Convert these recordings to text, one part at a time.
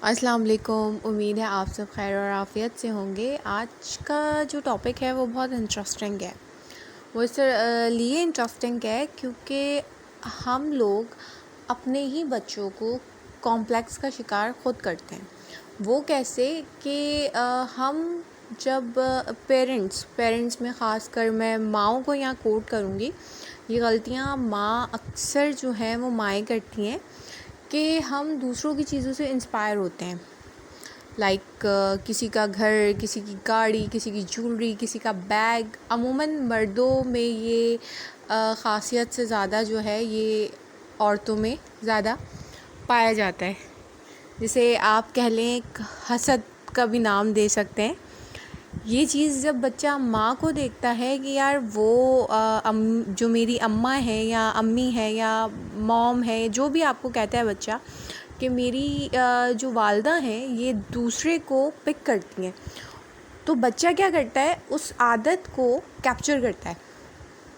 السلام علیکم. امید ہے آپ سب خیر اور عافیت سے ہوں گے. آج کا جو ٹاپک ہے وہ بہت انٹرسٹنگ ہے. وہ اس لیے انٹرسٹنگ ہے کیونکہ ہم لوگ اپنے ہی بچوں کو کمپلیکس کا شکار خود کرتے ہیں. وہ کیسے کہ ہم جب پیرنٹس میں خاص کر میں ماؤں کو یہاں کوٹ کروں گی. یہ غلطیاں ماں اکثر جو ہیں وہ مائیں کرتی ہیں کہ ہم دوسروں کی چیزوں سے انسپائر ہوتے ہیں. لائک کسی کا گھر، کسی کی گاڑی، کسی کی جولری، کسی کا بیگ. عموماً مردوں میں یہ خاصیت سے زیادہ جو ہے یہ عورتوں میں زیادہ پایا جاتا ہے. جسے آپ کہہ لیں ایک حسد کا بھی نام دے سکتے ہیں. یہ چیز جب بچہ ماں کو دیکھتا ہے کہ یار وہ جو میری اماں ہے یا امی ہے یا موم ہے، جو بھی آپ کو کہتا ہے بچہ کہ میری جو والدہ ہیں یہ دوسرے کو پک کرتی ہیں، تو بچہ کیا کرتا ہے اس عادت کو کیپچر کرتا ہے.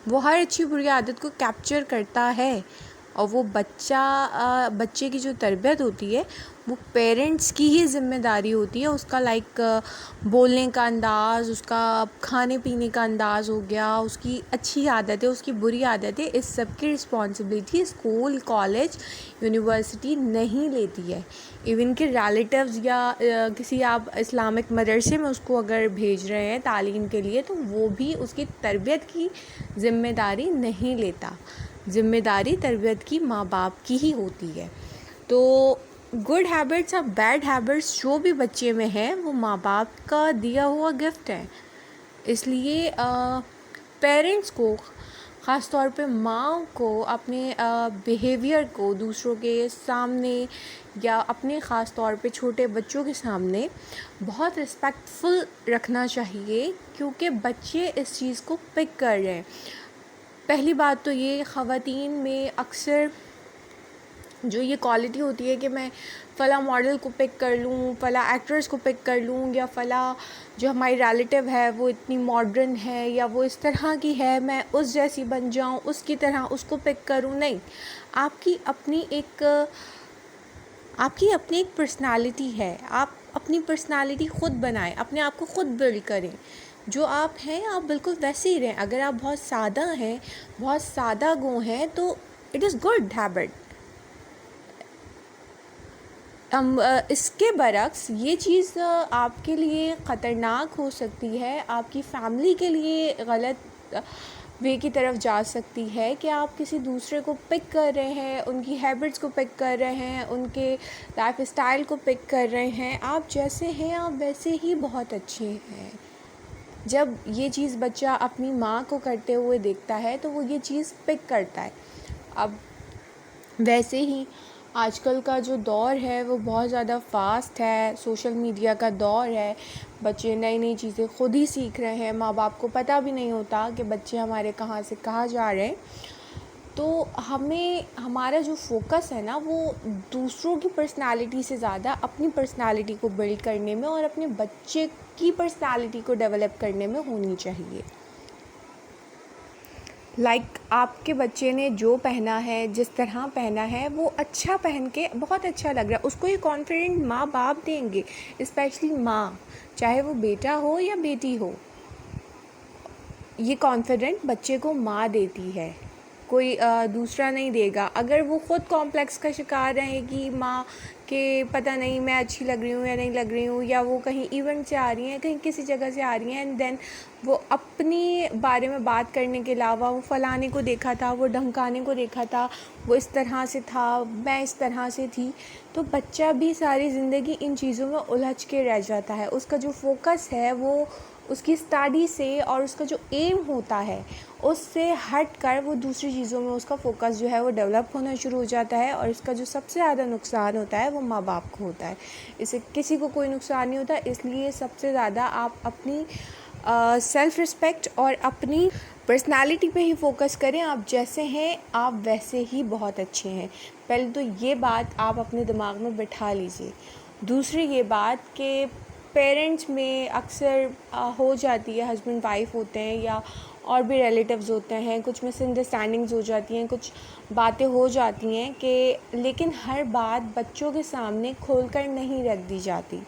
وہ ہر اچھی بری عادت کو کیپچر کرتا ہے. اور وہ بچے کی جو تربیت ہوتی ہے وہ پیرنٹس کی ہی ذمہ داری ہوتی ہے. اس کا لائک بولنے کا انداز، اس کا کھانے پینے کا انداز ہو گیا، اس کی اچھی عادتیں، اس کی بری عادتیں، اس سب کی رسپانسبلٹی اسکول، کالج، یونیورسٹی نہیں لیتی ہے. ایون کہ ریلیٹیوز یا کسی آپ اسلامک مدرسے میں اس کو اگر بھیج رہے ہیں تعلیم کے لیے تو وہ بھی اس کی تربیت کی ذمہ داری نہیں لیتا. ذمہ داری تربیت کی ماں باپ کی ہی ہوتی ہے. تو گڈ ہیبٹس اور بیڈ ہیبٹس جو بھی بچے میں ہیں وہ ماں باپ کا دیا ہوا گفٹ ہے. اس لیے پیرنٹس کو، خاص طور پہ ماں کو، اپنے بیہیویئر کو دوسروں کے سامنے یا اپنے خاص طور پہ چھوٹے بچوں کے سامنے بہت رسپیکٹفل رکھنا چاہیے، کیونکہ بچے اس چیز کو پک کر رہے ہیں. پہلی بات تو یہ خواتین میں اکثر جو یہ کوالٹی ہوتی ہے کہ میں فلاں ماڈل کو پک کر لوں، فلاں ایکٹریس کو پک کر لوں، یا فلاں جو ہماری ریلیٹیو ہے وہ اتنی ماڈرن ہے یا وہ اس طرح کی ہے، میں اس جیسی بن جاؤں، اس کی طرح اس کو پک کروں. نہیں، آپ کی اپنی ایک پرسنالٹی ہے. آپ اپنی پرسنالٹی خود بنائیں، اپنے آپ کو خود بلڈ کریں. جو آپ ہیں آپ بالکل ویسے ہی رہیں. اگر آپ بہت سادہ ہیں، بہت سادہ گو ہیں تو اٹ از گڈ ہیبٹ. اس کے برعکس یہ چیز آپ کے لیے خطرناک ہو سکتی ہے، آپ کی فیملی کے لیے غلط وے کی طرف جا سکتی ہے کہ آپ کسی دوسرے کو پک کر رہے ہیں، ان کی ہیبٹس کو پک کر رہے ہیں، ان کے لائف اسٹائل کو پک کر رہے ہیں. آپ جیسے ہیں آپ ویسے ہی بہت اچھے ہیں. جب یہ چیز بچہ اپنی ماں کو کرتے ہوئے دیکھتا ہے تو وہ یہ چیز پک کرتا ہے. اب ویسے ہی آج کل کا جو دور ہے وہ بہت زیادہ فاسٹ ہے، سوشل میڈیا کا دور ہے. بچے نئی نئی چیزیں خود ہی سیکھ رہے ہیں، ماں باپ کو پتہ بھی نہیں ہوتا کہ بچے ہمارے کہاں سے کہاں جا رہے ہیں. تو ہمارا جو فوکس ہے نا وہ دوسروں کی پرسنالٹی سے زیادہ اپنی پرسنالٹی کو بلڈ کرنے میں اور اپنے بچے کی پرسنالٹی کو ڈیولپ کرنے میں ہونی چاہیے. لائک آپ کے بچے نے جو پہنا ہے، جس طرح پہنا ہے، وہ اچھا پہن کے بہت اچھا لگ رہا ہے، اس کو یہ کانفیڈنٹ ماں باپ دیں گے. اسپیشلی ماں، چاہے وہ بیٹا ہو یا بیٹی ہو، یہ کانفیڈنٹ بچے کو ماں دیتی ہے، کوئی دوسرا نہیں دے گا. اگر وہ خود کمپلیکس کا شکار رہے گی ماں کہ پتہ نہیں میں اچھی لگ رہی ہوں یا نہیں لگ رہی ہوں، یا وہ کہیں ایونٹ سے آ رہی ہیں، کہیں کسی جگہ سے آ رہی ہیں، اینڈ دین وہ اپنی بارے میں بات کرنے کے علاوہ وہ فلانے کو دیکھا تھا، وہ ڈھمکانے کو دیکھا تھا، وہ اس طرح سے تھا، میں اس طرح سے تھی، تو بچہ بھی ساری زندگی ان چیزوں میں الجھ کے رہ جاتا ہے. اس کا جو فوکس ہے وہ اس کی اسٹڈی سے اور اس کا جو ایم ہوتا ہے اس سے ہٹ کر وہ دوسری چیزوں میں اس کا فوکس جو ہے وہ ڈیولپ ہونا شروع ہو جاتا ہے. اور اس کا جو سب سے زیادہ نقصان ہوتا ہے وہ ماں باپ کو ہوتا ہے. اس سے کسی کو کوئی نقصان نہیں ہوتا. اس لیے سب سے زیادہ آپ اپنی سیلف رسپیکٹ اور اپنی پرسنالٹی پہ ہی فوکس کریں. آپ جیسے ہیں آپ ویسے ہی بہت اچھے ہیں. پہلے تو یہ بات آپ اپنے دماغ میں بٹھا لیجئے. دوسری یہ بات کہ پیرنٹس میں اکثر ہو جاتی ہے، ہسبینڈ وائف ہوتے ہیں یا اور بھی ریلیٹیوز ہوتے ہیں، کچھ مس انڈرسٹینڈنگز ہو جاتی ہیں، کچھ باتیں ہو جاتی ہیں کہ لیکن ہر بات بچوں کے سامنے کھول کر نہیں رکھ دی جاتی،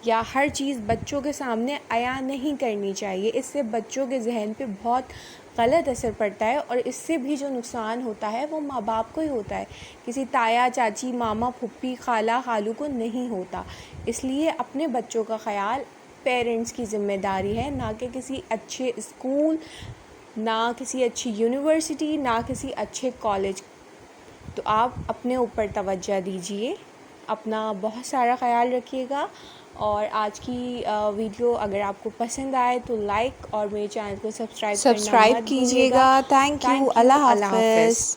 یا ہر چیز بچوں کے سامنے عیاں نہیں کرنی چاہیے. اس سے بچوں کے ذہن پہ بہت غلط اثر پڑتا ہے، اور اس سے بھی جو نقصان ہوتا ہے وہ ماں باپ کو ہی ہوتا ہے، کسی تایا چاچی ماما پھپھی خالہ خالو کو نہیں ہوتا. اس لیے اپنے بچوں کا خیال پیرنٹس کی ذمہ داری ہے، نہ کہ کسی اچھے اسکول، نہ کسی اچھی یونیورسٹی، نہ کسی اچھے کالج. تو آپ اپنے اوپر توجہ دیجیے، اپنا بہت سارا خیال رکھیے گا. اور آج کی ویڈیو اگر آپ کو پسند آئے تو لائک اور میرے چینل کو سبسکرائب کرنا مت کیجیے بھولیے گا. گا. Thank you. اللہ اللہ حافظ. حافظ.